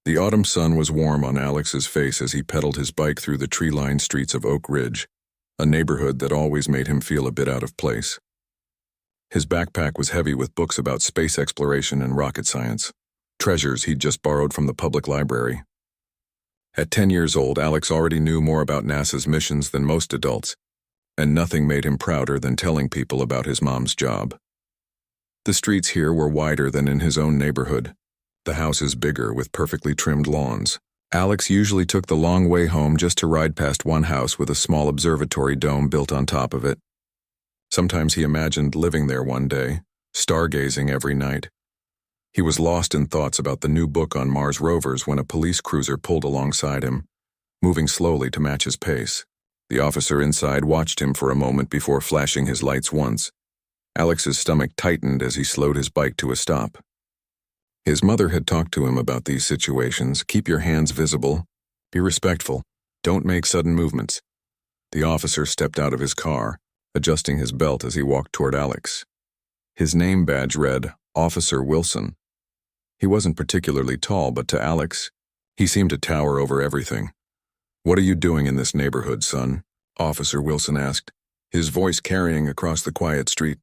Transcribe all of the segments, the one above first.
The autumn sun was warm on Alex's face as he pedaled his bike through the tree-lined streets of Oak Ridge, a neighborhood that always made him feel a bit out of place. His backpack was heavy with books about space exploration and rocket science, treasures he'd just borrowed from the public library. At 10 years old, Alex already knew more about NASA's missions than most adults, and nothing made him prouder than telling people about his mom's job. The streets here were wider than in his own neighborhood, the houses bigger with perfectly trimmed lawns. Alex usually took the long way home just to ride past one house with a small observatory dome built on top of it. Sometimes he imagined living there one day, stargazing every night. He was lost in thoughts about the new book on Mars rovers when a police cruiser pulled alongside him, moving slowly to match his pace. The officer inside watched him for a moment before flashing his lights once. Alex's stomach tightened as he slowed his bike to a stop. His mother had talked to him about these situations. Keep your hands visible. Be respectful. Don't make sudden movements. The officer stepped out of his car, adjusting his belt as he walked toward Alex. His name badge read, Officer Wilson. He wasn't particularly tall, but to Alex, he seemed to tower over everything. "What are you doing in this neighborhood, son?" Officer Wilson asked, his voice carrying across the quiet street.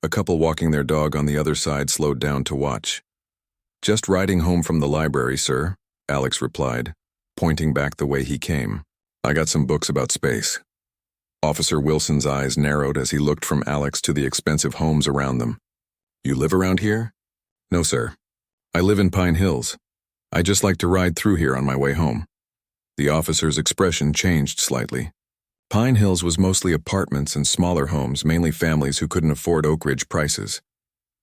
A couple walking their dog on the other side slowed down to watch. "Just riding home from the library, sir," Alex replied, pointing back the way he came. "I got some books about space." Officer Wilson's eyes narrowed as he looked from Alex to the expensive homes around them. "You live around here?" "No, sir. I live in Pine Hills. I just like to ride through here on my way home." The officer's expression changed slightly. Pine Hills was mostly apartments and smaller homes, mainly families who couldn't afford Oak Ridge prices.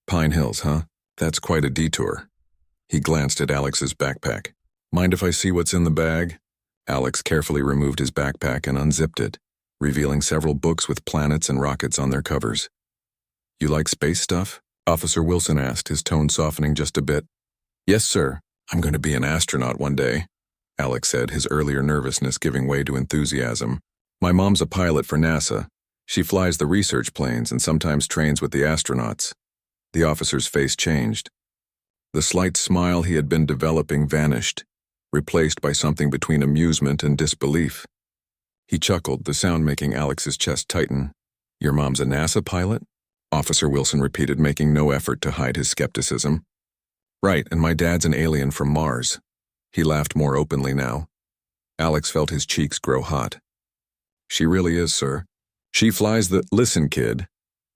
"Pine Hills, huh? That's quite a detour." He glanced at Alex's backpack. "Mind if I see what's in the bag?" Alex carefully removed his backpack and unzipped it, revealing several books with planets and rockets on their covers. "You like space stuff?" Officer Wilson asked, his tone softening just a bit. "Yes, sir. I'm going to be an astronaut one day," Alex said, his earlier nervousness giving way to enthusiasm. "My mom's a pilot for NASA. She flies the research planes and sometimes trains with the astronauts." The officer's face changed. The slight smile he had been developing vanished, replaced by something between amusement and disbelief. He chuckled, the sound making Alex's chest tighten. "Your mom's a NASA pilot?" Officer Wilson repeated, making no effort to hide his skepticism. "Right, and my dad's an alien from Mars." He laughed more openly now. Alex felt his cheeks grow hot. "She really is, sir. She flies the—" "Listen, kid,"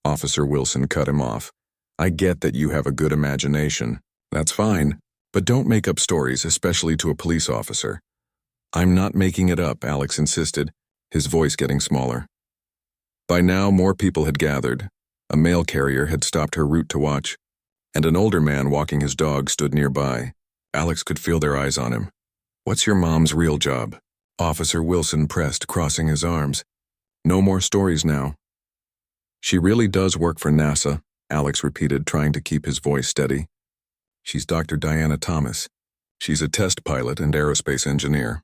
Officer Wilson cut him off. "I get that you have a good imagination. That's fine, but don't make up stories, especially to a police officer." "I'm not making it up," Alex insisted, his voice getting smaller. By now, more people had gathered. A mail carrier had stopped her route to watch, and an older man walking his dog stood nearby. Alex could feel their eyes on him. "What's your mom's real job?" Officer Wilson pressed, crossing his arms. "No more stories now." "She really does work for NASA," Alex repeated, trying to keep his voice steady. "She's Dr. Diana Thomas. She's a test pilot and aerospace engineer."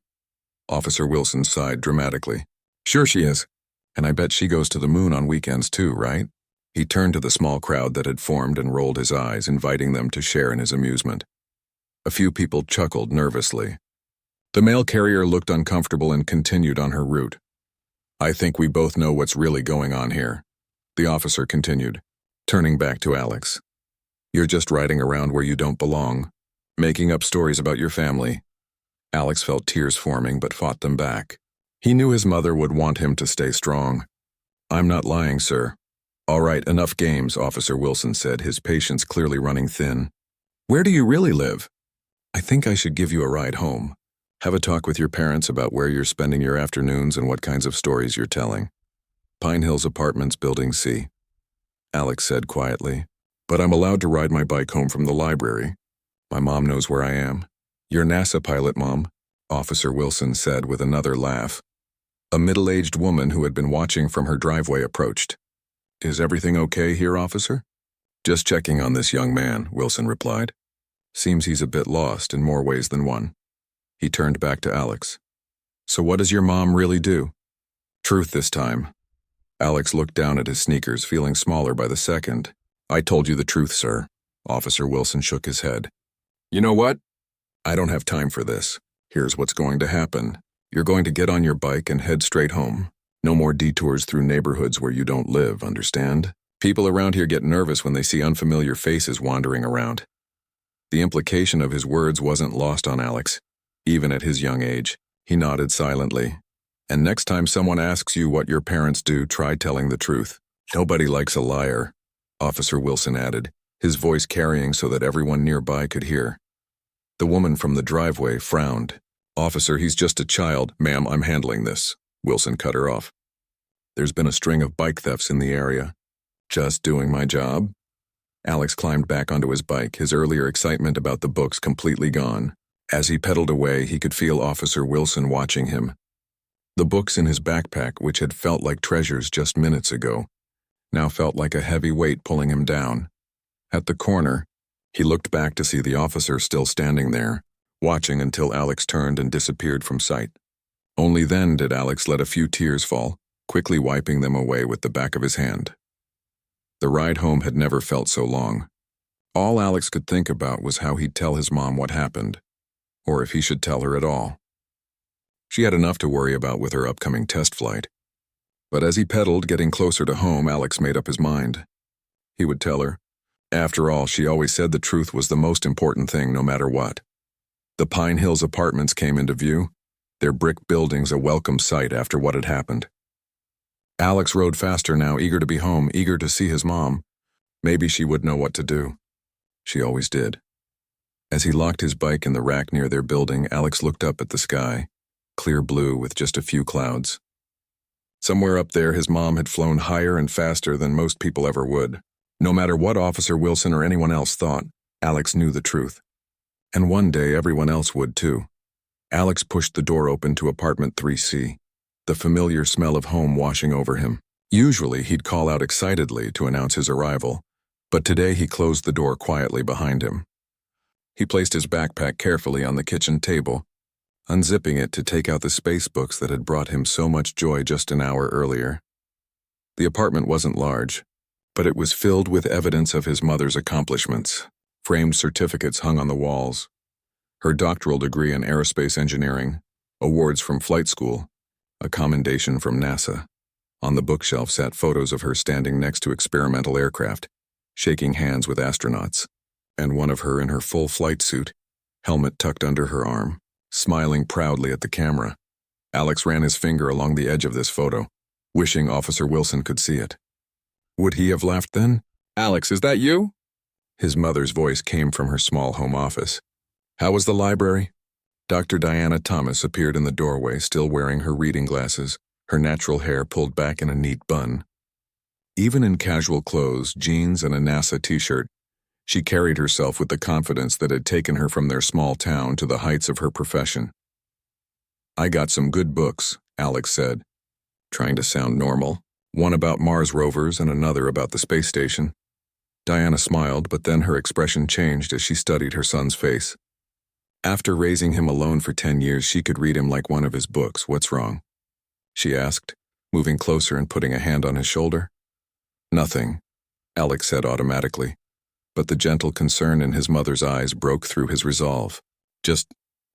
Officer Wilson sighed dramatically. "Sure she is. And I bet she goes to the moon on weekends too, right?" He turned to the small crowd that had formed and rolled his eyes, inviting them to share in his amusement. A few people chuckled nervously. The mail carrier looked uncomfortable and continued on her route. "I think we both know what's really going on here," the officer continued, turning back to Alex. "You're just riding around where you don't belong, making up stories about your family." Alex felt tears forming but fought them back. He knew his mother would want him to stay strong. "I'm not lying, sir." "All right, enough games," Officer Wilson said, his patience clearly running thin. "Where do you really live?" "I think I should give you a ride home. Have a talk with your parents about where you're spending your afternoons and what kinds of stories you're telling." "Pine Hills Apartments, Building C," Alex said quietly. "But I'm allowed to ride my bike home from the library. My mom knows where I am." "You're NASA pilot, Mom," Officer Wilson said with another laugh. A middle-aged woman who had been watching from her driveway approached. "Is everything okay here, officer?" "Just checking on this young man," Wilson replied. "Seems he's a bit lost in more ways than one." He turned back to Alex. "So what does your mom really do?" "Truth this time." Alex looked down at his sneakers, feeling smaller by the second. "I told you the truth, sir." Officer Wilson shook his head. "You know what? I don't have time for this. Here's what's going to happen. You're going to get on your bike and head straight home. No more detours through neighborhoods where you don't live, understand? People around here get nervous when they see unfamiliar faces wandering around. The implication of his words wasn't lost on Alex. Even at his young age, he nodded silently. And next time someone asks you what your parents do, try telling the truth. Nobody likes a liar, Officer Wilson added, his voice carrying so that everyone nearby could hear. The woman from the driveway frowned. Officer, he's just a child. Ma'am, I'm handling this. Wilson cut her off. There's been a string of bike thefts in the area. Just doing my job? Alex climbed back onto his bike, his earlier excitement about the books completely gone. As he pedaled away, he could feel Officer Wilson watching him. The books in his backpack, which had felt like treasures just minutes ago, now felt like a heavy weight pulling him down. At the corner, he looked back to see the officer still standing there, watching until Alex turned and disappeared from sight. Only then did Alex let a few tears fall, quickly wiping them away with the back of his hand. The ride home had never felt so long. All Alex could think about was how he'd tell his mom what happened, or if he should tell her at all. She had enough to worry about with her upcoming test flight. But as he pedaled, getting closer to home, Alex made up his mind. He would tell her. After all, she always said the truth was the most important thing, no matter what. The Pine Hills apartments came into view, their brick buildings a welcome sight after what had happened. Alex rode faster now, eager to be home, eager to see his mom. Maybe she would know what to do. She always did. As he locked his bike in the rack near their building, Alex looked up at the sky, clear blue with just a few clouds. Somewhere up there, his mom had flown higher and faster than most people ever would. No matter what Officer Wilson or anyone else thought, Alex knew the truth. And one day, everyone else would too. Alex pushed the door open to apartment 3C, the familiar smell of home washing over him. Usually, he'd call out excitedly to announce his arrival, but today he closed the door quietly behind him. He placed his backpack carefully on the kitchen table, unzipping it to take out the space books that had brought him so much joy just an hour earlier. The apartment wasn't large, but it was filled with evidence of his mother's accomplishments. Framed certificates hung on the walls. Her doctoral degree in aerospace engineering, awards from flight school, a commendation from NASA. On the bookshelf sat photos of her standing next to experimental aircraft, shaking hands with astronauts, and one of her in her full flight suit, helmet tucked under her arm, smiling proudly at the camera. Alex ran his finger along the edge of this photo, wishing Officer Wilson could see it. Would he have laughed then? Alex, is that you? His mother's voice came from her small home office. How was the library? Dr. Diana Thomas appeared in the doorway, still wearing her reading glasses, her natural hair pulled back in a neat bun. Even in casual clothes, jeans and a NASA t-shirt, she carried herself with the confidence that had taken her from their small town to the heights of her profession. I got some good books, Alex said, trying to sound normal, one about Mars rovers and another about the space station. Diana smiled, but then her expression changed as she studied her son's face. After raising him alone for 10 years, she could read him like one of his books. What's wrong? She asked, moving closer and putting a hand on his shoulder. Nothing, Alex said automatically, but the gentle concern in his mother's eyes broke through his resolve. Just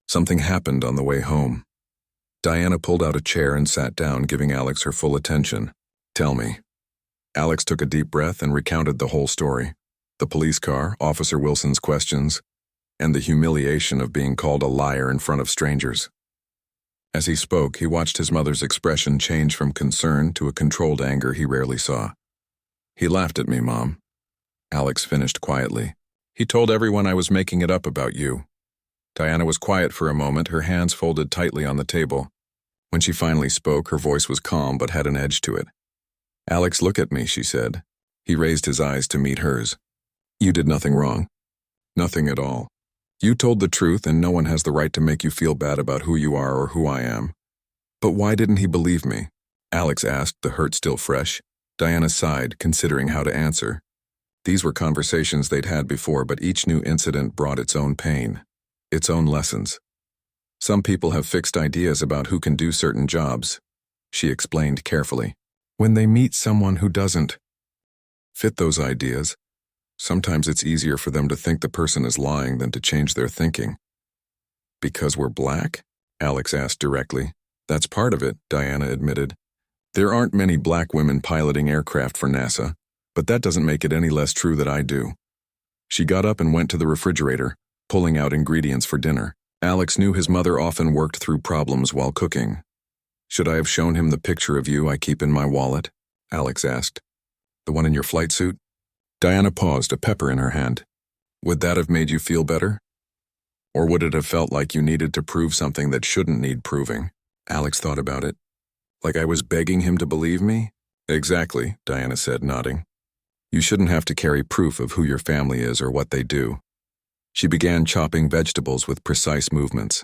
something happened on the way home. Diana pulled out a chair and sat down, giving Alex her full attention. Tell me. Alex took a deep breath and recounted the whole story. The police car, Officer Wilson's questions, and the humiliation of being called a liar in front of strangers. As he spoke, he watched his mother's expression change from concern to a controlled anger he rarely saw. He laughed at me, Mom. Alex finished quietly. He told everyone I was making it up about you. Diana was quiet for a moment, her hands folded tightly on the table. When she finally spoke, her voice was calm but had an edge to it. Alex, look at me, she said. He raised his eyes to meet hers. You did nothing wrong. Nothing at all. You told the truth, and no one has the right to make you feel bad about who you are or who I am. But why didn't he believe me? Alex asked, the hurt still fresh. Diana sighed, considering how to answer. These were conversations they'd had before, but each new incident brought its own pain, its own lessons. Some people have fixed ideas about who can do certain jobs, she explained carefully. When they meet someone who doesn't fit those ideas, sometimes it's easier for them to think the person is lying than to change their thinking. Because we're black? Alex asked directly. That's part of it, Diana admitted. There aren't many black women piloting aircraft for NASA, but that doesn't make it any less true that I do. She got up and went to the refrigerator, pulling out ingredients for dinner. Alex knew his mother often worked through problems while cooking. Should I have shown him the picture of you I keep in my wallet? Alex asked. The one in your flight suit? Diana paused, a pepper in her hand. Would that have made you feel better? Or would it have felt like you needed to prove something that shouldn't need proving? Alex thought about it. Like I was begging him to believe me? Exactly, Diana said, nodding. You shouldn't have to carry proof of who your family is or what they do. She began chopping vegetables with precise movements.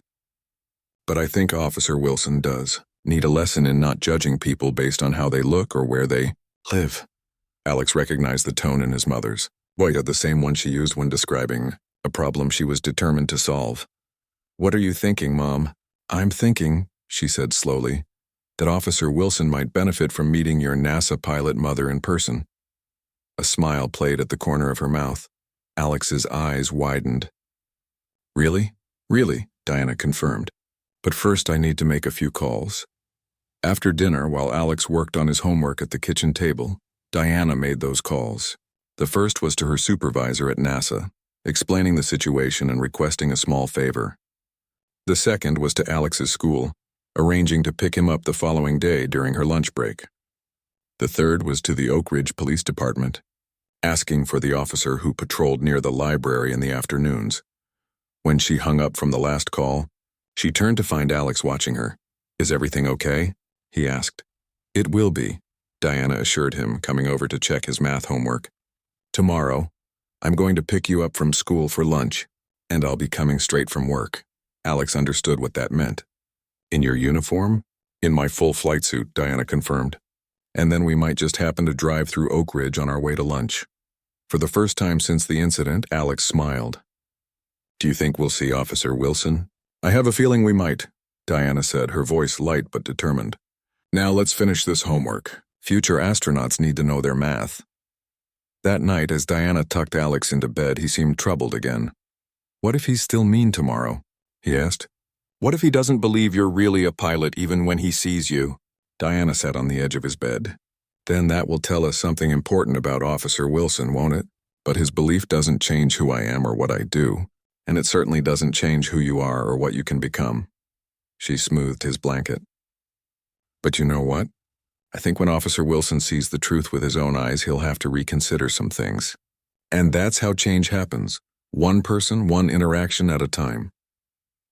But I think Officer Wilson does need a lesson in not judging people based on how they look or where they live. Alex recognized the tone in his mother's. The same one she used when describing a problem she was determined to solve. What are you thinking, Mom? I'm thinking, she said slowly, that Officer Wilson might benefit from meeting your NASA pilot mother in person. A smile played at the corner of her mouth. Alex's eyes widened. Really? Really, Diana confirmed. But first I need to make a few calls. After dinner, while Alex worked on his homework at the kitchen table, Diana made those calls. The first was to her supervisor at NASA, explaining the situation and requesting a small favor. The second was to Alex's school, arranging to pick him up the following day during her lunch break. The third was to the Oak Ridge Police Department, asking for the officer who patrolled near the library in the afternoons. When she hung up from the last call, she turned to find Alex watching her. Is everything okay? He asked. It will be, Diana assured him, coming over to check his math homework. Tomorrow, I'm going to pick you up from school for lunch, and I'll be coming straight from work. Alex understood what that meant. In your uniform? In my full flight suit, Diana confirmed. And then we might just happen to drive through Oak Ridge on our way to lunch. For the first time since the incident, Alex smiled. Do you think we'll see Officer Wilson? I have a feeling we might, Diana said, her voice light but determined. Now let's finish this homework. Future astronauts need to know their math. That night, as Diana tucked Alex into bed, he seemed troubled again. What if he's still mean tomorrow? He asked. What if he doesn't believe you're really a pilot even when he sees you? Diana sat on the edge of his bed. Then that will tell us something important about Officer Wilson, won't it? But his belief doesn't change who I am or what I do, and it certainly doesn't change who you are or what you can become. She smoothed his blanket. But you know what? I think when Officer Wilson sees the truth with his own eyes, he'll have to reconsider some things. And that's how change happens. One person, one interaction at a time.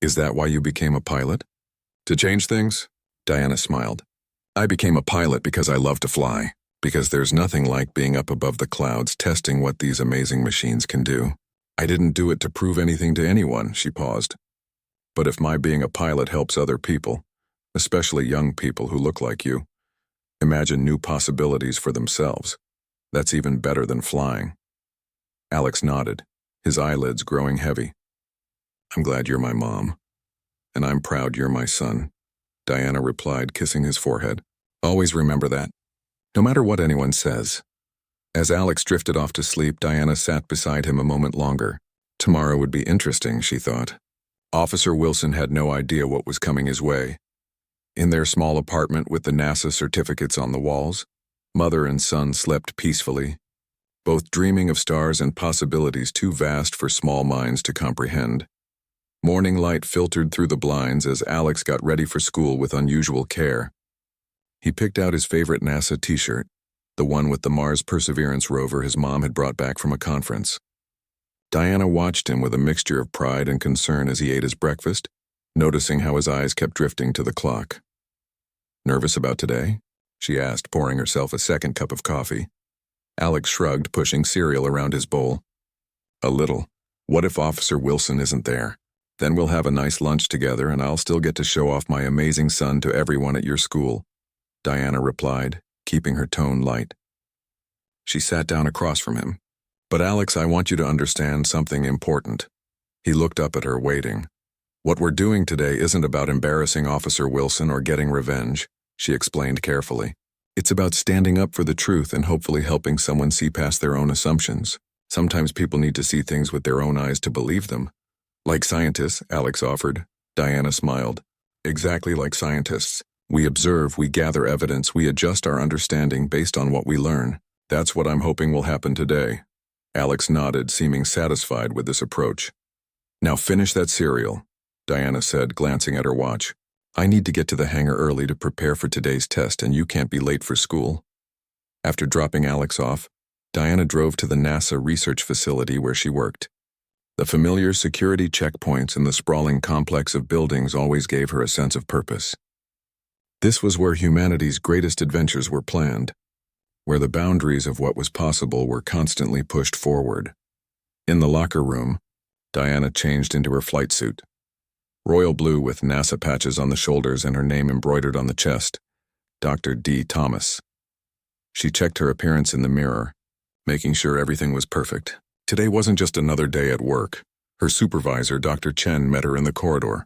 Is that why you became a pilot? To change things? Diana smiled. I became a pilot because I love to fly, because there's nothing like being up above the clouds testing what these amazing machines can do. I didn't do it to prove anything to anyone, she paused. But if my being a pilot helps other people, especially young people who look like you, imagine new possibilities for themselves, that's even better than flying. Alex nodded, his eyelids growing heavy. I'm glad you're my mom, and I'm proud you're my son, Diana replied, kissing his forehead. Always remember that, no matter what anyone says. As Alex drifted off to sleep, Diana sat beside him a moment longer. Tomorrow would be interesting, she thought. Officer Wilson had no idea what was coming his way. In their small apartment with the NASA certificates on the walls, mother and son slept peacefully, both dreaming of stars and possibilities too vast for small minds to comprehend. Morning light filtered through the blinds as Alex got ready for school with unusual care. He picked out his favorite NASA t-shirt, the one with the Mars Perseverance rover his mom had brought back from a conference. Diana watched him with a mixture of pride and concern as he ate his breakfast, noticing how his eyes kept drifting to the clock. Nervous about today? She asked, pouring herself a second cup of coffee. Alex shrugged, pushing cereal around his bowl. A little. What if Officer Wilson isn't there? Then we'll have a nice lunch together and I'll still get to show off my amazing son to everyone at your school, Diana replied, keeping her tone light. She sat down across from him. But Alex, I want you to understand something important. He looked up at her, waiting. What we're doing today isn't about embarrassing Officer Wilson or getting revenge, she explained carefully. It's about standing up for the truth and hopefully helping someone see past their own assumptions. Sometimes people need to see things with their own eyes to believe them. Like scientists, Alex offered, Diana smiled. Exactly like scientists. We observe, we gather evidence, we adjust our understanding based on what we learn. That's what I'm hoping will happen today. Alex nodded, seeming satisfied with this approach. Now finish that cereal, Diana said, glancing at her watch. I need to get to the hangar early to prepare for today's test, and you can't be late for school. After dropping Alex off, Diana drove to the NASA research facility where she worked. The familiar security checkpoints and the sprawling complex of buildings always gave her a sense of purpose. This was where humanity's greatest adventures were planned, where the boundaries of what was possible were constantly pushed forward. In the locker room, Diana changed into her flight suit. Royal blue with NASA patches on the shoulders and her name embroidered on the chest, Dr. D. Thomas. She checked her appearance in the mirror, making sure everything was perfect. Today wasn't just another day at work. Her supervisor, Dr. Chen, met her in the corridor.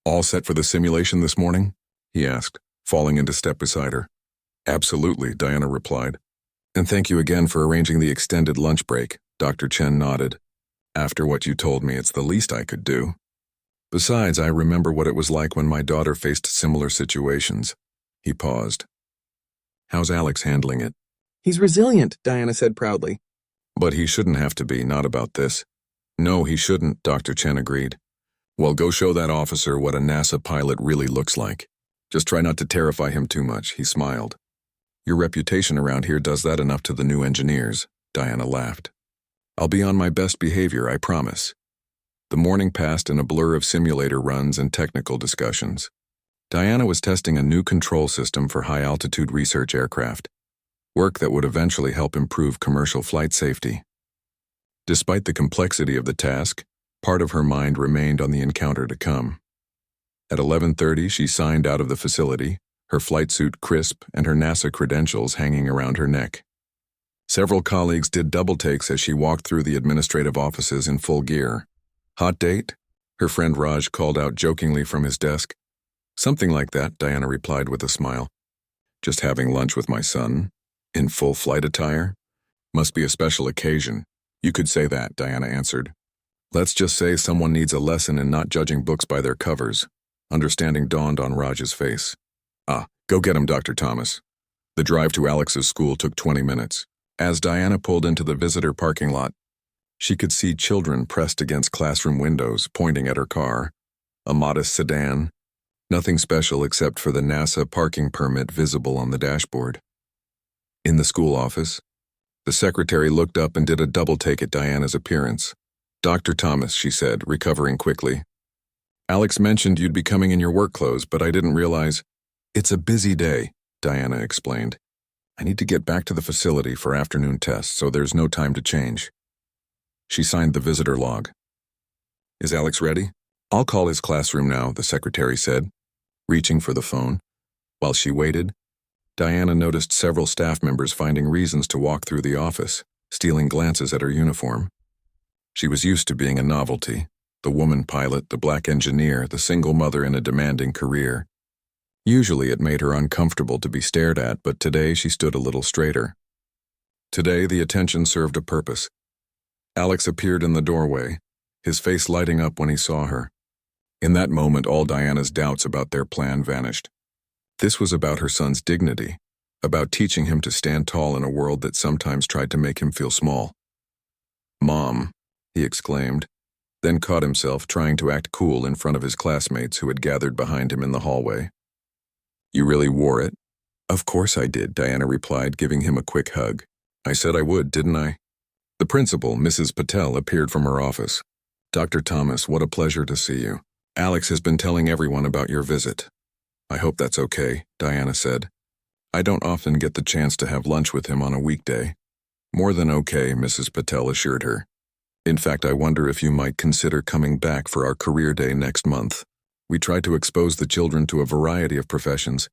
All set for the simulation this morning? He asked, falling into step beside her. Absolutely, Diana replied. And thank you again for arranging the extended lunch break, Dr. Chen nodded. After what you told me, it's the least I could do. Besides, I remember what it was like when my daughter faced similar situations. He paused. How's Alex handling it? He's resilient, Diana said proudly. But he shouldn't have to be, not about this. No, he shouldn't, Dr. Chen agreed. Well, go show that officer what a NASA pilot really looks like. Just try not to terrify him too much, he smiled. Your reputation around here does that enough to the new engineers, Diana laughed. I'll be on my best behavior, I promise. The morning passed in a blur of simulator runs and technical discussions. Diana was testing a new control system for high-altitude research aircraft, work that would eventually help improve commercial flight safety. Despite the complexity of the task, part of her mind remained on the encounter to come. At 11:30, she signed out of the facility, her flight suit crisp and her NASA credentials hanging around her neck. Several colleagues did double takes as she walked through the administrative offices in full gear. Hot date? Her friend Raj called out jokingly from his desk. Something like that, Diana replied with a smile. Just having lunch with my son, in full flight attire? Must be a special occasion. You could say that, Diana answered. Let's just say someone needs a lesson in not judging books by their covers. Understanding dawned on Raj's face. Go get him, Dr. Thomas. The drive to Alex's school took 20 minutes. As Diana pulled into the visitor parking lot, she could see children pressed against classroom windows, pointing at her car. A modest sedan. Nothing special except for the NASA parking permit visible on the dashboard. In the school office, the secretary looked up and did a double take at Diana's appearance. Dr. Thomas, she said, recovering quickly. Alex mentioned you'd be coming in your work clothes, but I didn't realize. It's a busy day, Diana explained. I need to get back to the facility for afternoon tests, so there's no time to change. She signed the visitor log. Is Alex ready? I'll call his classroom now, the secretary said, reaching for the phone. While she waited, Diana noticed several staff members finding reasons to walk through the office, stealing glances at her uniform. She was used to being a novelty, the woman pilot, the black engineer, the single mother in a demanding career. Usually it made her uncomfortable to be stared at, but today she stood a little straighter. Today the attention served a purpose. Alex appeared in the doorway, his face lighting up when he saw her. In that moment, all Diana's doubts about their plan vanished. This was about her son's dignity, about teaching him to stand tall in a world that sometimes tried to make him feel small. Mom, he exclaimed, then caught himself trying to act cool in front of his classmates who had gathered behind him in the hallway. You really wore it? Of course I did, Diana replied, giving him a quick hug. I said I would, didn't I? The principal, Mrs. Patel, appeared from her office. Dr. Thomas, what a pleasure to see you. Alex has been telling everyone about your visit. I hope that's okay, Diana said. I don't often get the chance to have lunch with him on a weekday. More than okay, Mrs. Patel assured her. In fact, I wonder if you might consider coming back for our career day next month. We try to expose the children to a variety of professions,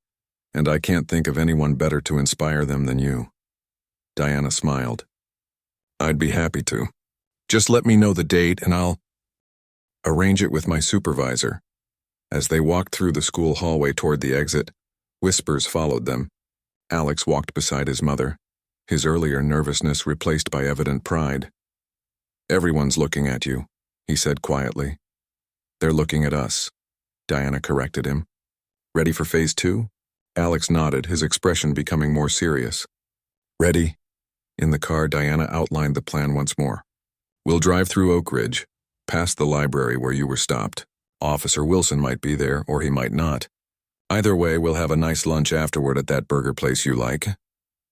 and I can't think of anyone better to inspire them than you. Diana smiled. I'd be happy to. Just let me know the date and I'll arrange it with my supervisor. As they walked through the school hallway toward the exit, whispers followed them. Alex walked beside his mother, his earlier nervousness replaced by evident pride. Everyone's looking at you, he said quietly. They're looking at us. Diana corrected him. Ready for phase 2? Alex nodded, his expression becoming more serious. Ready? In the car, Diana outlined the plan once more. We'll drive through Oak Ridge, past the library where you were stopped. Officer Wilson might be there, or he might not. Either way, we'll have a nice lunch afterward at that burger place you like.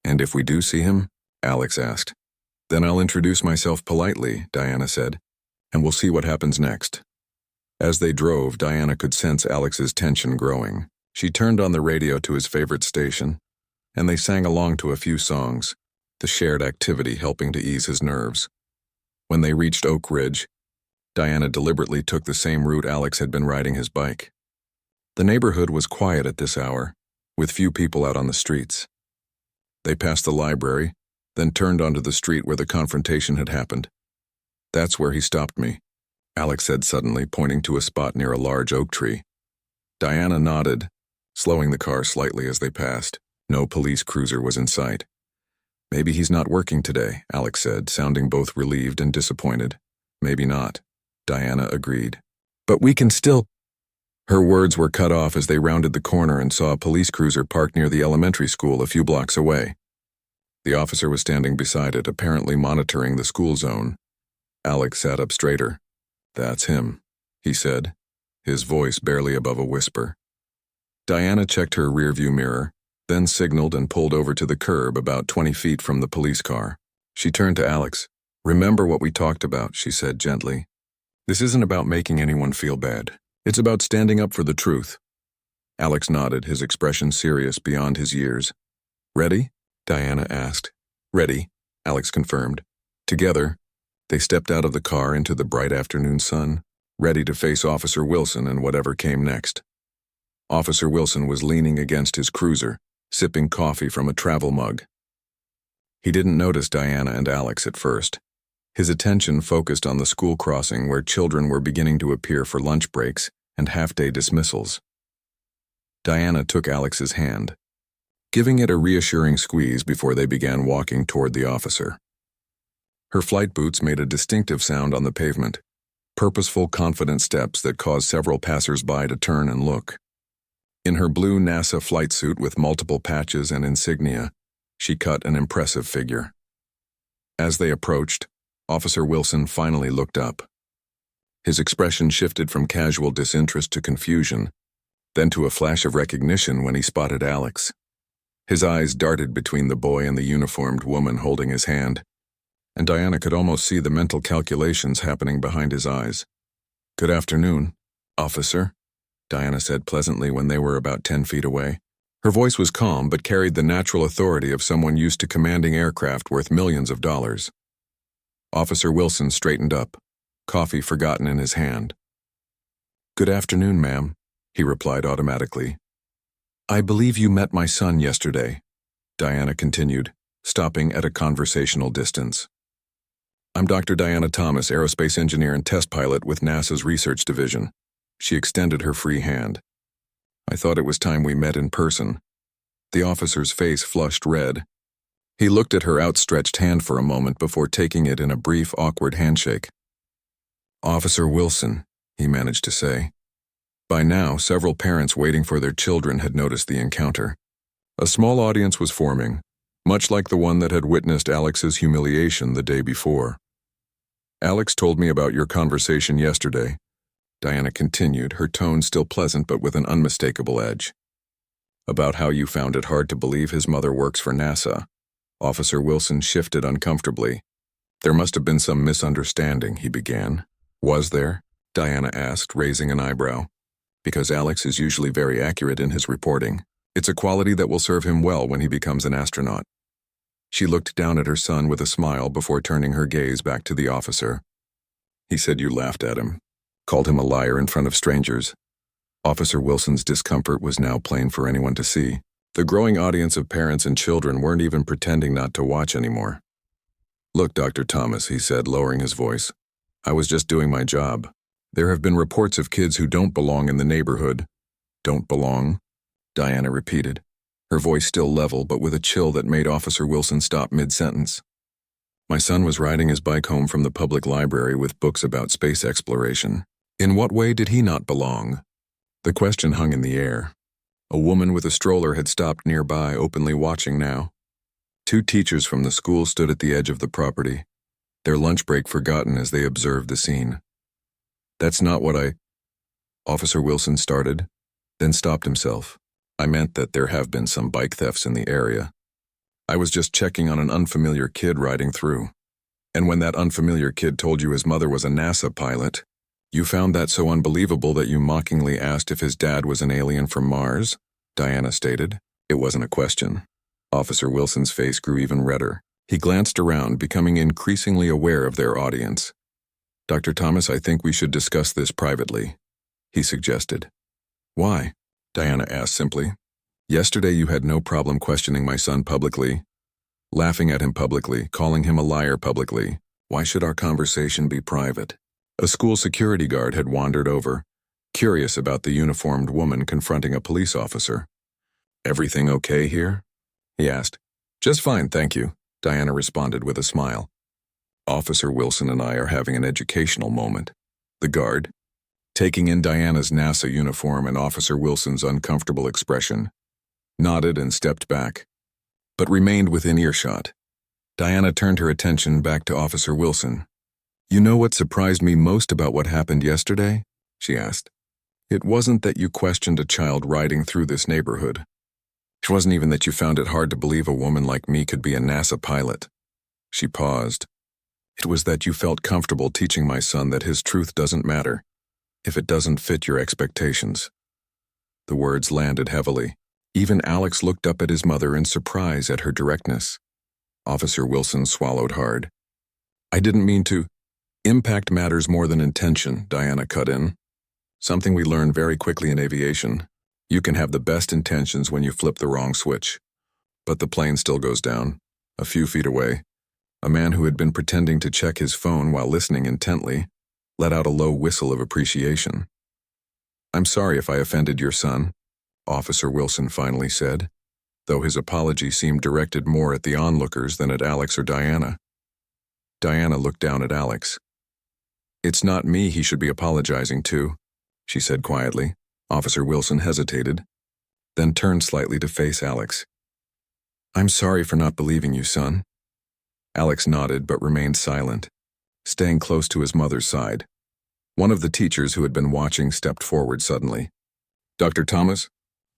And if we do see him? Alex asked. Then I'll introduce myself politely, Diana said, and we'll see what happens next. As they drove, Diana could sense Alex's tension growing. She turned on the radio to his favorite station, and they sang along to a few songs, the shared activity helping to ease his nerves. When they reached Oak Ridge, Diana deliberately took the same route Alex had been riding his bike. The neighborhood was quiet at this hour, with few people out on the streets. They passed the library, then turned onto the street where the confrontation had happened. That's where he stopped me, Alex said suddenly, pointing to a spot near a large oak tree. Diana nodded, slowing the car slightly as they passed. No police cruiser was in sight. Maybe he's not working today, Alex said, sounding both relieved and disappointed. Maybe not, Diana agreed. But we can still... Her words were cut off as they rounded the corner and saw a police cruiser parked near the elementary school a few blocks away. The officer was standing beside it, apparently monitoring the school zone. Alex sat up straighter. That's him, he said, his voice barely above a whisper. Diana checked her rearview mirror, then signaled and pulled over to the curb about 20 feet from the police car. She turned to Alex. Remember what we talked about, she said gently. This isn't about making anyone feel bad. It's about standing up for the truth. Alex nodded, his expression serious beyond his years. Ready? Diana asked. Ready, Alex confirmed. Together, they stepped out of the car into the bright afternoon sun, ready to face Officer Wilson and whatever came next. Officer Wilson was leaning against his cruiser, sipping coffee from a travel mug. He didn't notice Diana and Alex at first. His attention focused on the school crossing where children were beginning to appear for lunch breaks and half-day dismissals. Diana took Alex's hand, giving it a reassuring squeeze before they began walking toward the officer. Her flight boots made a distinctive sound on the pavement, purposeful, confident steps that caused several passers-by to turn and look. In her blue NASA flight suit with multiple patches and insignia, she cut an impressive figure. As they approached, Officer Wilson finally looked up. His expression shifted from casual disinterest to confusion, then to a flash of recognition when he spotted Alex. His eyes darted between the boy and the uniformed woman holding his hand, and Diana could almost see the mental calculations happening behind his eyes. Good afternoon, officer, Diana said pleasantly when they were about 10 feet away. Her voice was calm but carried the natural authority of someone used to commanding aircraft worth millions of dollars. Officer Wilson straightened up, coffee forgotten in his hand. Good afternoon, ma'am, he replied automatically. I believe you met my son yesterday, Diana continued, stopping at a conversational distance. I'm Dr. Diana Thomas, aerospace engineer and test pilot with NASA's research division. She extended her free hand. I thought it was time we met in person. The officer's face flushed red. He looked at her outstretched hand for a moment before taking it in a brief, awkward handshake. Officer Wilson, he managed to say. By now, several parents waiting for their children had noticed the encounter. A small audience was forming, much like the one that had witnessed Alex's humiliation the day before. Alex told me about your conversation yesterday, Diana continued, her tone still pleasant but with an unmistakable edge. About how you found it hard to believe his mother works for NASA. Officer Wilson shifted uncomfortably. There must have been some misunderstanding, he began. Was there? Diana asked, raising an eyebrow. Because Alex is usually very accurate in his reporting. It's a quality that will serve him well when he becomes an astronaut. She looked down at her son with a smile before turning her gaze back to the officer. He said you laughed at him, called him a liar in front of strangers. Officer Wilson's discomfort was now plain for anyone to see. The growing audience of parents and children weren't even pretending not to watch anymore. Look, Dr. Thomas, he said, lowering his voice. I was just doing my job. There have been reports of kids who don't belong in the neighborhood. Don't belong? Diana repeated, her voice still level but with a chill that made Officer Wilson stop mid-sentence. My son was riding his bike home from the public library with books about space exploration. In what way did he not belong? The question hung in the air. A woman with a stroller had stopped nearby, openly watching now. Two teachers from the school stood at the edge of the property, their lunch break forgotten as they observed the scene. "That's not what Officer Wilson started, then stopped himself. "I meant that there have been some bike thefts in the area. I was just checking on an unfamiliar kid riding through. And when that unfamiliar kid told you his mother was a NASA pilot, you found that so unbelievable that you mockingly asked if his dad was an alien from Mars," Diana stated. It wasn't a question. Officer Wilson's face grew even redder. He glanced around, becoming increasingly aware of their audience. "Dr. Thomas, I think we should discuss this privately," he suggested. "Why?" Diana asked simply. "Yesterday you had no problem questioning my son publicly, laughing at him publicly, calling him a liar publicly. Why should our conversation be private?" A school security guard had wandered over, curious about the uniformed woman confronting a police officer. "Everything okay here?" he asked. "Just fine, thank you," Diana responded with a smile. "Officer Wilson and I are having an educational moment." The guard, taking in Diana's NASA uniform and Officer Wilson's uncomfortable expression, nodded and stepped back, but remained within earshot. Diana turned her attention back to Officer Wilson. "You know what surprised me most about what happened yesterday?" she asked. "It wasn't that you questioned a child riding through this neighborhood. It wasn't even that you found it hard to believe a woman like me could be a NASA pilot." She paused. "It was that you felt comfortable teaching my son that his truth doesn't matter if it doesn't fit your expectations." The words landed heavily. Even Alex looked up at his mother in surprise at her directness. Officer Wilson swallowed hard. "I didn't mean to." "Impact matters more than intention," Diana cut in. "Something we learn very quickly in aviation. You can have the best intentions when you flip the wrong switch. But the plane still goes down. A few feet away, a man who had been pretending to check his phone while listening intently let out a low whistle of appreciation. "I'm sorry if I offended your son," Officer Wilson finally said, though his apology seemed directed more at the onlookers than at Alex or Diana. Diana looked down at Alex. "It's not me he should be apologizing to," she said quietly. Officer Wilson hesitated, then turned slightly to face Alex. "I'm sorry for not believing you, son." Alex nodded but remained silent, staying close to his mother's side. One of the teachers who had been watching stepped forward suddenly. "Dr. Thomas,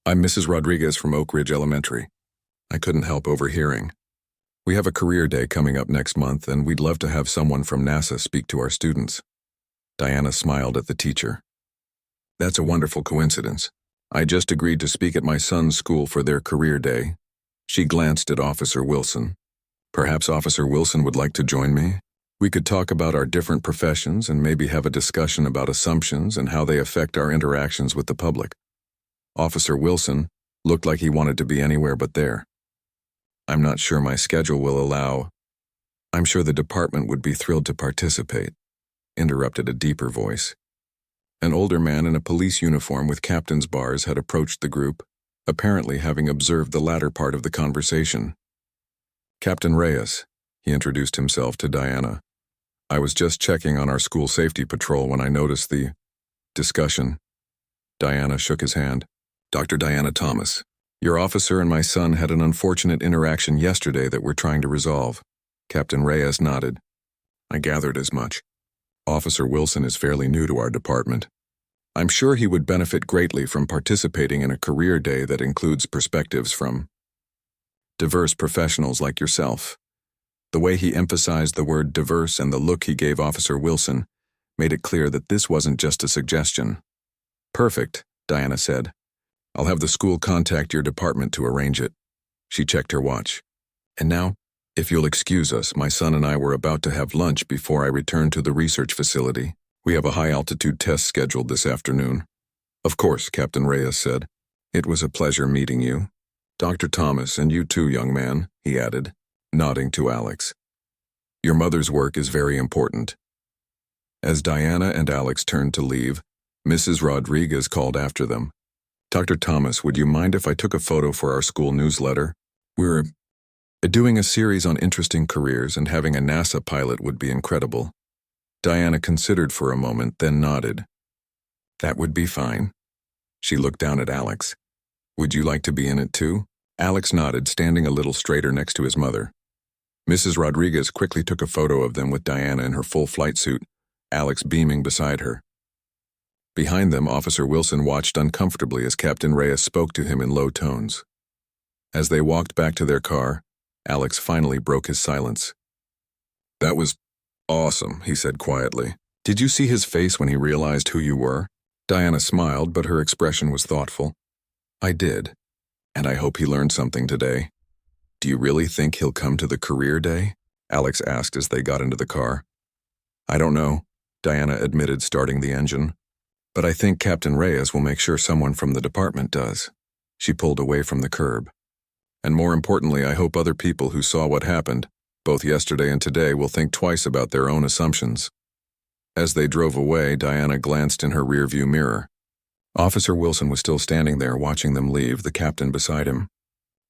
I'm Mrs. Rodriguez from Oak Ridge Elementary." I couldn't help overhearing. "We have a career day coming up next month, and we'd love to have someone from NASA speak to our students." Diana smiled at the teacher. "That's a wonderful coincidence. I just agreed to speak at my son's school for their career day." She glanced at Officer Wilson. "Perhaps Officer Wilson would like to join me? We could talk about our different professions and maybe have a discussion about assumptions and how they affect our interactions with the public." Officer Wilson looked like he wanted to be anywhere but there. "I'm not sure my schedule will allow." "I'm sure the department would be thrilled to participate," interrupted a deeper voice. An older man in a police uniform with captain's bars had approached the group, apparently having observed the latter part of the conversation. "Captain Reyes," he introduced himself to Diana. "I was just checking on our school safety patrol when I noticed the discussion." Diana shook his hand. "Dr. Diana Thomas, your officer and my son had an unfortunate interaction yesterday that we're trying to resolve." Captain Reyes nodded. "I gathered as much. Officer Wilson is fairly new to our department. I'm sure he would benefit greatly from participating in a career day that includes perspectives from diverse professionals like yourself." The way he emphasized the word diverse and the look he gave Officer Wilson made it clear that this wasn't just a suggestion. "Perfect," Diana said. "I'll have the school contact your department to arrange it." She checked her watch. "And now, if you'll excuse us, my son and I were about to have lunch before I return to the research facility. We have a high-altitude test scheduled this afternoon." "Of course," Captain Reyes said. "It was a pleasure meeting you. Dr. Thomas, and you too, young man," he added, nodding to Alex. "Your mother's work is very important." As Diana and Alex turned to leave, Mrs. Rodriguez called after them. "Dr. Thomas, would you mind if I took a photo for our school newsletter? We're doing a series on interesting careers, and having a NASA pilot would be incredible." Diana considered for a moment, then nodded. "That would be fine." She looked down at Alex. Would you like to be in it too? Alex nodded, standing a little straighter next to his mother. Mrs. Rodriguez quickly took a photo of them with Diana in her full flight suit, Alex beaming beside her. Behind them, Officer Wilson watched uncomfortably as Captain Reyes spoke to him in low tones. As they walked back to their car, Alex finally broke his silence. That was awesome, he said quietly. Did you see his face when he realized who you were? Diana smiled, but her expression was thoughtful. I did, and I hope he learned something today. Do you really think he'll come to the career day? Alex asked as they got into the car. I don't know, Diana admitted, starting the engine. But I think Captain Reyes will make sure someone from the department does. She pulled away from the curb. And more importantly, I hope other people who saw what happened, both yesterday and today, will think twice about their own assumptions. As they drove away, Diana glanced in her rearview mirror. Officer Wilson was still standing there watching them leave, the captain beside him.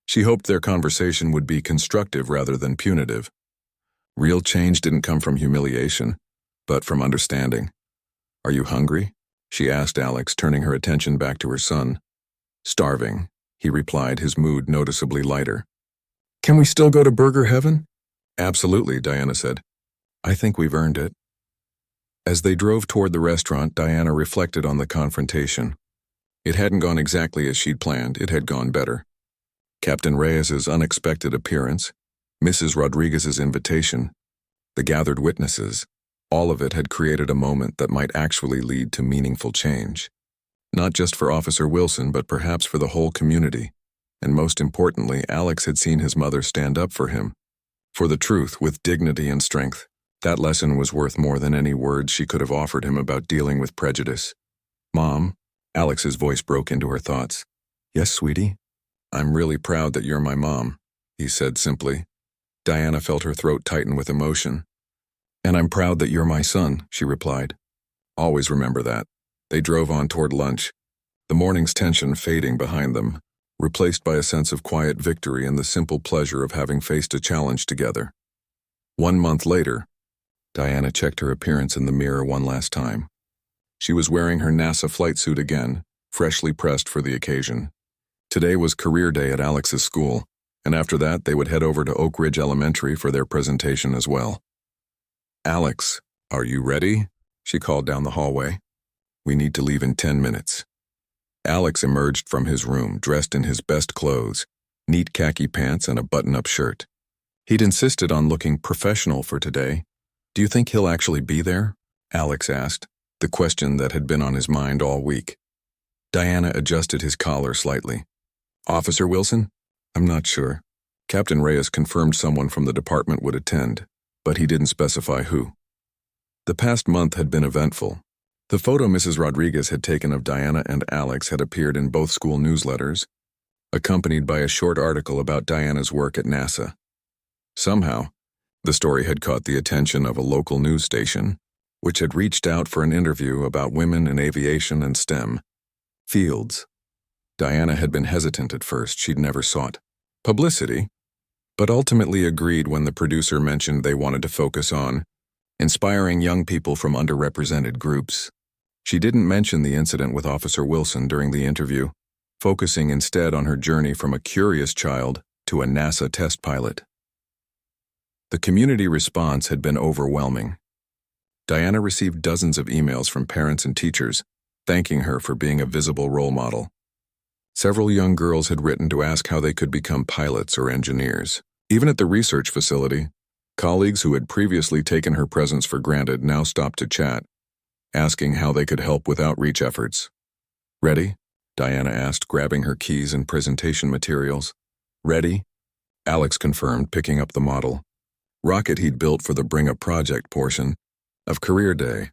She hoped their conversation would be constructive rather than punitive. Real change didn't come from humiliation, but from understanding. Are you hungry? She asked Alex, turning her attention back to her son. Starving, he replied, his mood noticeably lighter. Can we still go to Burger Heaven? Absolutely, Diana said. I think we've earned it. As they drove toward the restaurant, Diana reflected on the confrontation. It hadn't gone exactly as she'd planned, it had gone better. Captain Reyes's unexpected appearance, Mrs. Rodriguez's invitation, the gathered witnesses, all of it had created a moment that might actually lead to meaningful change. Not just for Officer Wilson, but perhaps for the whole community. And most importantly, Alex had seen his mother stand up for him. For the truth, with dignity and strength. That lesson was worth more than any words she could have offered him about dealing with prejudice. Mom, Alex's voice broke into her thoughts. Yes, sweetie? I'm really proud that you're my mom, he said simply. Diana felt her throat tighten with emotion. And I'm proud that you're my son, she replied. Always remember that. They drove on toward lunch, the morning's tension fading behind them, replaced by a sense of quiet victory and the simple pleasure of having faced a challenge together. 1 month later, Diana checked her appearance in the mirror one last time. She was wearing her NASA flight suit again, freshly pressed for the occasion. Today was career day at Alex's school, and after that they would head over to Oak Ridge Elementary for their presentation as well. Alex, are you ready? She called down the hallway. We need to leave in 10 minutes. Alex emerged from his room dressed in his best clothes, neat khaki pants and a button-up shirt. He'd insisted on looking professional for today. Do you think he'll actually be there? Alex asked, the question that had been on his mind all week. Diana adjusted his collar slightly. Officer Wilson? I'm not sure. Captain Reyes confirmed someone from the department would attend, but he didn't specify who. The past month had been eventful. The photo Mrs. Rodriguez had taken of Diana and Alex had appeared in both school newsletters, accompanied by a short article about Diana's work at NASA. Somehow, the story had caught the attention of a local news station, which had reached out for an interview about women in aviation and STEM fields. Diana had been hesitant at first. She'd never sought publicity, but ultimately agreed when the producer mentioned they wanted to focus on inspiring young people from underrepresented groups. She didn't mention the incident with Officer Wilson during the interview, focusing instead on her journey from a curious child to a NASA test pilot. The community response had been overwhelming. Diana received dozens of emails from parents and teachers, thanking her for being a visible role model. Several young girls had written to ask how they could become pilots or engineers. Even at the research facility, colleagues who had previously taken her presence for granted now stopped to chat, asking how they could help with outreach efforts. Ready? Diana asked, grabbing her keys and presentation materials. Ready? Alex confirmed, picking up the model. Rocket he'd built for the Bring Up Project portion of Career Day.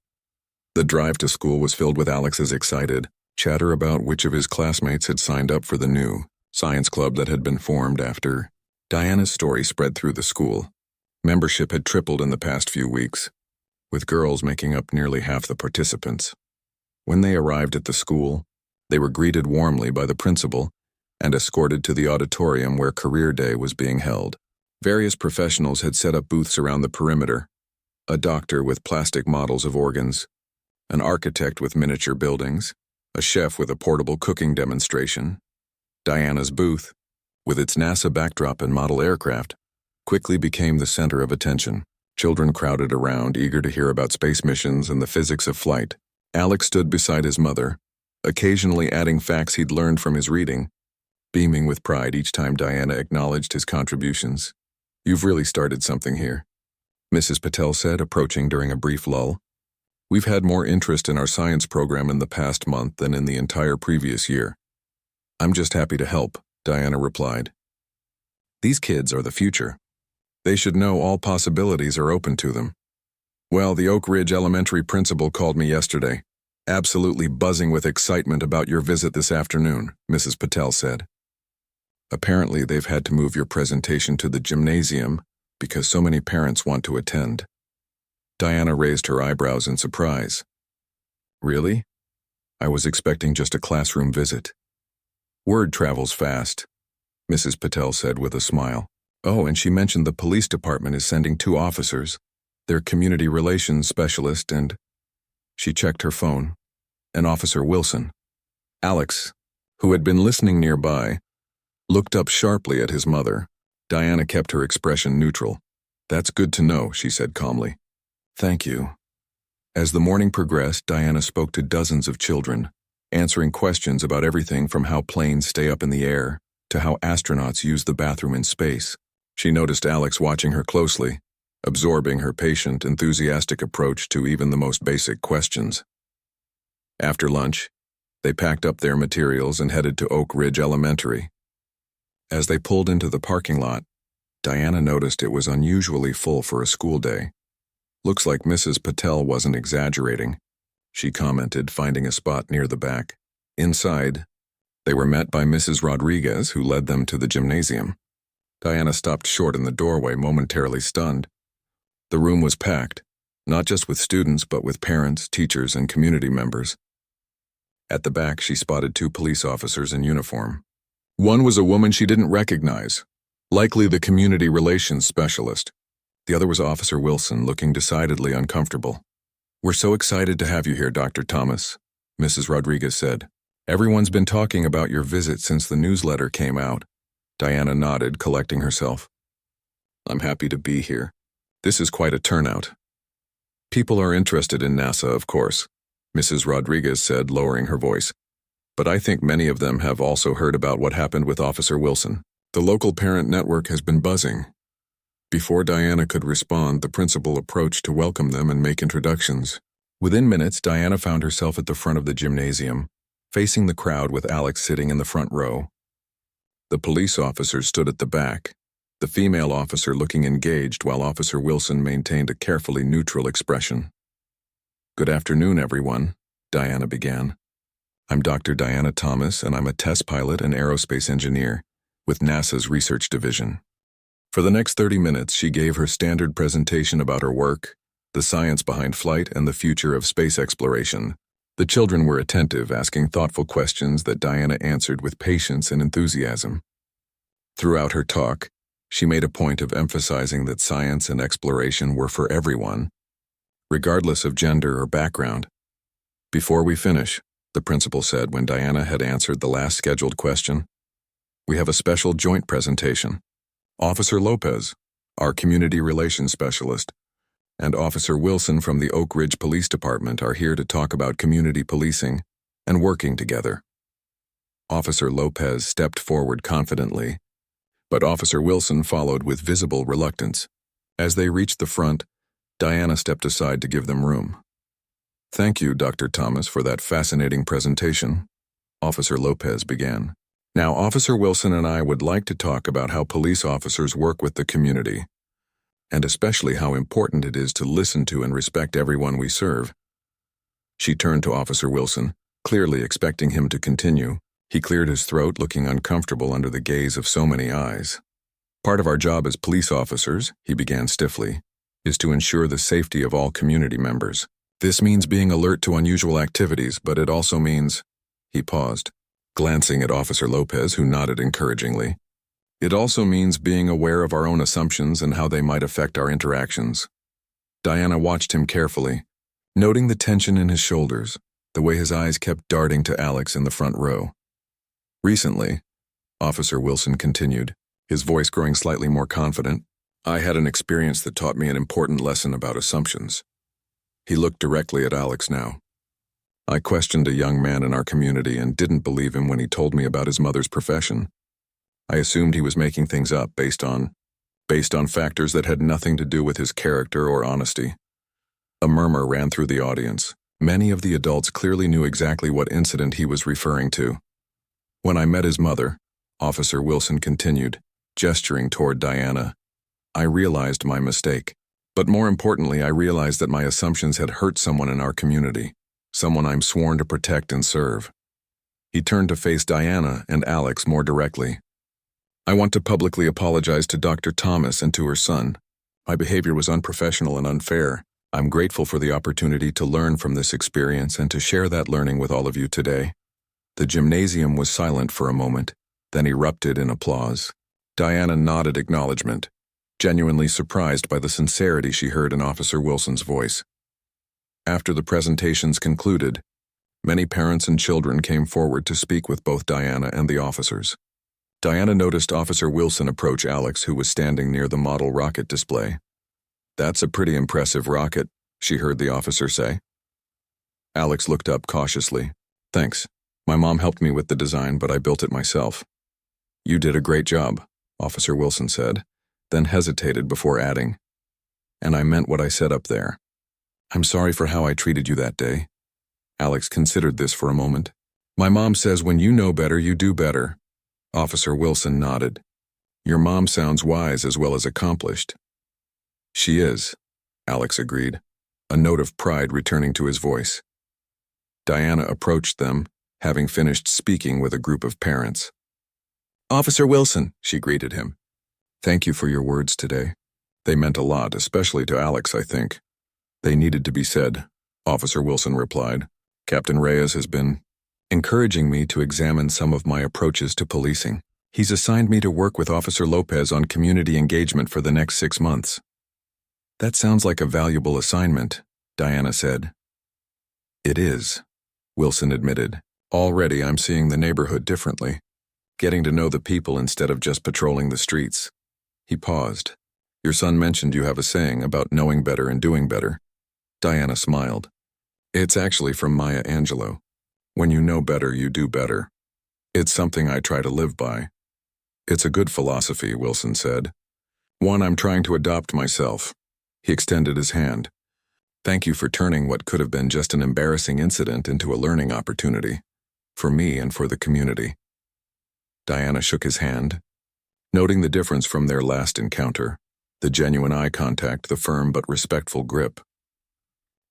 The drive to school was filled with Alex's excited chatter about which of his classmates had signed up for the new science club that had been formed after Diana's story spread through the school. Membership had tripled in the past few weeks, with girls making up nearly half the participants. When they arrived at the school, they were greeted warmly by the principal and escorted to the auditorium where Career Day was being held. Various professionals had set up booths around the perimeter, a doctor with plastic models of organs, an architect with miniature buildings, a chef with a portable cooking demonstration. Diana's booth, with its NASA backdrop and model aircraft, quickly became the center of attention. Children crowded around, eager to hear about space missions and the physics of flight. Alex stood beside his mother, occasionally adding facts he'd learned from his reading, beaming with pride each time Diana acknowledged his contributions. "You've really started something here," Mrs. Patel said, approaching during a brief lull. "We've had more interest in our science program in the past month than in the entire previous year." "I'm just happy to help," Diana replied. "These kids are the future. They should know all possibilities are open to them." "Well, the Oak Ridge Elementary principal called me yesterday, absolutely buzzing with excitement about your visit this afternoon," Mrs. Patel said. "Apparently they've had to move your presentation to the gymnasium because so many parents want to attend." Diana raised her eyebrows in surprise. "Really? I was expecting just a classroom visit." "Word travels fast," Mrs. Patel said with a smile. "Oh, and she mentioned the police department is sending 2 officers, their community relations specialist and—" She checked her phone. "And Officer Wilson." Alex, who had been listening nearby, looked up sharply at his mother. Diana kept her expression neutral. "That's good to know," she said calmly. "Thank you." As the morning progressed, Diana spoke to dozens of children, answering questions about everything from how planes stay up in the air to how astronauts use the bathroom in space. She noticed Alex watching her closely, absorbing her patient, enthusiastic approach to even the most basic questions. After lunch, they packed up their materials and headed to Oak Ridge Elementary. As they pulled into the parking lot, Diana noticed it was unusually full for a school day. "Looks like Mrs. Patel wasn't exaggerating," she commented, finding a spot near the back. Inside, they were met by Mrs. Rodriguez, who led them to the gymnasium. Diana stopped short in the doorway, momentarily stunned. The room was packed, not just with students, but with parents, teachers, and community members. At the back, she spotted 2 police officers in uniform. One was a woman she didn't recognize, likely the community relations specialist. The other was Officer Wilson, looking decidedly uncomfortable. "We're so excited to have you here, Dr. Thomas," Mrs. Rodriguez said. "Everyone's been talking about your visit since the newsletter came out." Diana nodded, collecting herself. "I'm happy to be here. This is quite a turnout." "People are interested in NASA, of course," Mrs. Rodriguez said, lowering her voice. "But I think many of them have also heard about what happened with Officer Wilson. The local parent network has been buzzing." Before Diana could respond, the principal approached to welcome them and make introductions. Within minutes, Diana found herself at the front of the gymnasium, facing the crowd with Alex sitting in the front row. The police officers stood at the back, the female officer looking engaged while Officer Wilson maintained a carefully neutral expression. "Good afternoon, everyone," Diana began. "I'm Dr. Diana Thomas, and I'm a test pilot and aerospace engineer with NASA's Research Division." For the next 30 minutes, she gave her standard presentation about her work, the science behind flight, and the future of space exploration. The children were attentive, asking thoughtful questions that Diana answered with patience and enthusiasm. Throughout her talk, she made a point of emphasizing that science and exploration were for everyone, regardless of gender or background. "Before we finish," the principal said when Diana had answered the last scheduled question, "we have a special joint presentation. Officer Lopez, our community relations specialist, and Officer Wilson from the Oak Ridge Police Department are here to talk about community policing and working together." Officer Lopez stepped forward confidently, but Officer Wilson followed with visible reluctance. As they reached the front, Diana stepped aside to give them room. "Thank you, Dr. Thomas, for that fascinating presentation," Officer Lopez began. "Now, Officer Wilson and I would like to talk about how police officers work with the community, and especially how important it is to listen to and respect everyone we serve." She turned to Officer Wilson, clearly expecting him to continue. He cleared his throat, looking uncomfortable under the gaze of so many eyes. "Part of our job as police officers," he began stiffly, "is to ensure the safety of all community members. This means being alert to unusual activities, but it also means—" He paused, glancing at Officer Lopez, who nodded encouragingly. "It also means being aware of our own assumptions and how they might affect our interactions." Diana watched him carefully, noting the tension in his shoulders, the way his eyes kept darting to Alex in the front row. Recently, Officer Wilson continued, his voice growing slightly more confident, I had an experience that taught me an important lesson about assumptions. He looked directly at Alex now. I questioned a young man in our community and didn't believe him when he told me about his mother's profession. I assumed he was making things up based on factors that had nothing to do with his character or honesty. A murmur ran through the audience. Many of the adults clearly knew exactly what incident he was referring to. When I met his mother, Officer Wilson continued, gesturing toward Diana, I realized my mistake. But more importantly, I realized that my assumptions had hurt someone in our community, someone I'm sworn to protect and serve. He turned to face Diana and Alex more directly. I want to publicly apologize to Dr. Thomas and to her son. My behavior was unprofessional and unfair. I'm grateful for the opportunity to learn from this experience and to share that learning with all of you today. The gymnasium was silent for a moment, then erupted in applause. Diana nodded acknowledgement, genuinely surprised by the sincerity she heard in Officer Wilson's voice. After the presentations concluded, many parents and children came forward to speak with both Diana and the officers. Diana noticed Officer Wilson approach Alex, who was standing near the model rocket display. That's a pretty impressive rocket, she heard the officer say. Alex looked up cautiously. Thanks. My mom helped me with the design, but I built it myself. You did a great job, Officer Wilson said, then hesitated before adding, and I meant what I said up there. I'm sorry for how I treated you that day. Alex considered this for a moment. My mom says when you know better, you do better. Officer Wilson nodded. Your mom sounds wise as well as accomplished. She is, Alex agreed, a note of pride returning to his voice. Diana approached them, having finished speaking with a group of parents. Officer Wilson, she greeted him. Thank you for your words today. They meant a lot, especially to Alex, I think. They needed to be said, Officer Wilson replied. Captain Reyes has been encouraging me to examine some of my approaches to policing. He's assigned me to work with Officer Lopez on community engagement for the next 6 months. That sounds like a valuable assignment, Diana said. It is, Wilson admitted. Already I'm seeing the neighborhood differently, getting to know the people instead of just patrolling the streets. He paused. Your son mentioned you have a saying about knowing better and doing better. Diana smiled. It's actually from Maya Angelou. When you know better, you do better. It's something I try to live by. It's a good philosophy, Wilson said. One I'm trying to adopt myself. He extended his hand. Thank you for turning what could have been just an embarrassing incident into a learning opportunity. For me and for the community. Diana shook his hand, noting the difference from their last encounter, the genuine eye contact, the firm but respectful grip.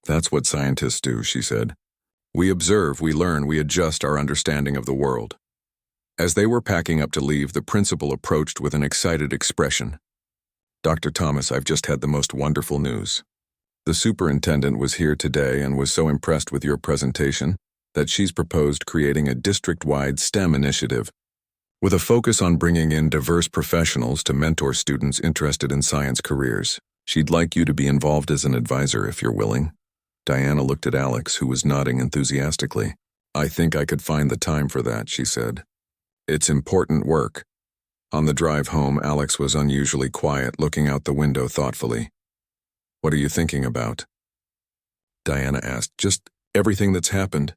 That's what scientists do, she said. We observe, we learn, we adjust our understanding of the world. As they were packing up to leave, the principal approached with an excited expression. Dr. Thomas, I've just had the most wonderful news. The superintendent was here today and was so impressed with your presentation that she's proposed creating a district-wide STEM initiative with a focus on bringing in diverse professionals to mentor students interested in science careers. She'd like you to be involved as an advisor if you're willing. Diana looked at Alex, who was nodding enthusiastically. I think I could find the time for that, she said. It's important work. On the drive home, Alex was unusually quiet, looking out the window thoughtfully. What are you thinking about? Diana asked. Just everything that's happened,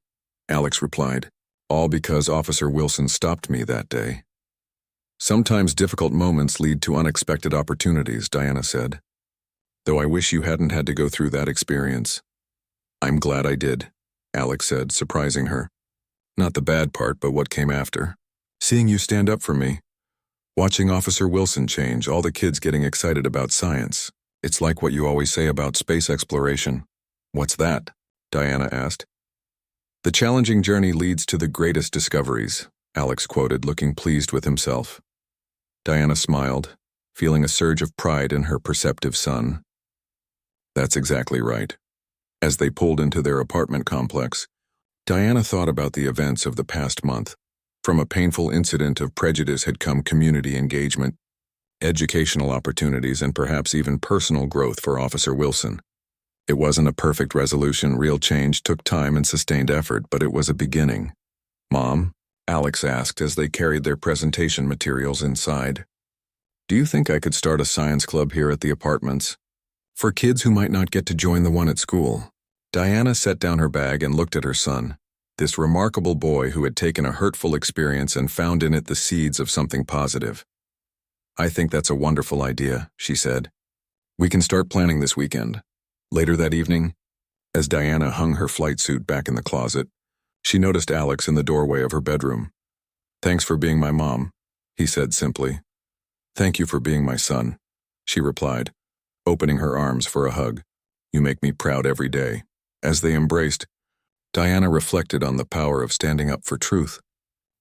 Alex replied. All because Officer Wilson stopped me that day. Sometimes difficult moments lead to unexpected opportunities, Diana said. Though I wish you hadn't had to go through that experience. I'm glad I did, Alex said, surprising her. Not the bad part, but what came after. Seeing you stand up for me. Watching Officer Wilson change, all the kids getting excited about science. It's like what you always say about space exploration. What's that? Diana asked. The challenging journey leads to the greatest discoveries, Alex quoted, looking pleased with himself. Diana smiled, feeling a surge of pride in her perceptive son. That's exactly right. As they pulled into their apartment complex, Diana thought about the events of the past month. From a painful incident of prejudice had come community engagement, educational opportunities, and perhaps even personal growth for Officer Wilson. It wasn't a perfect resolution. Real change took time and sustained effort, but it was a beginning. "Mom?" Alex asked as they carried their presentation materials inside. "Do you think I could start a science club here at the apartments? For kids who might not get to join the one at school?" Diana set down her bag and looked at her son, this remarkable boy who had taken a hurtful experience and found in it the seeds of something positive. "I think that's a wonderful idea," she said. "We can start planning this weekend." Later that evening, as Diana hung her flight suit back in the closet, she noticed Alex in the doorway of her bedroom. "Thanks for being my mom," he said simply. "Thank you for being my son," she replied, opening her arms for a hug. "You make me proud every day." As they embraced, Diana reflected on the power of standing up for truth,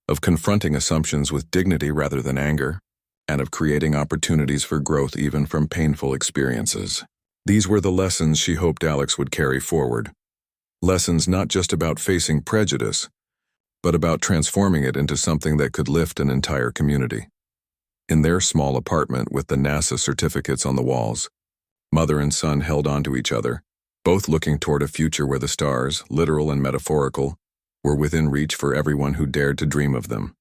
of confronting assumptions with dignity rather than anger, and of creating opportunities for growth even from painful experiences. These were the lessons she hoped Alex would carry forward. Lessons not just about facing prejudice, but about transforming it into something that could lift an entire community. In their small apartment with the NASA certificates on the walls, mother and son held onto each other, both looking toward a future where the stars, literal and metaphorical, were within reach for everyone who dared to dream of them.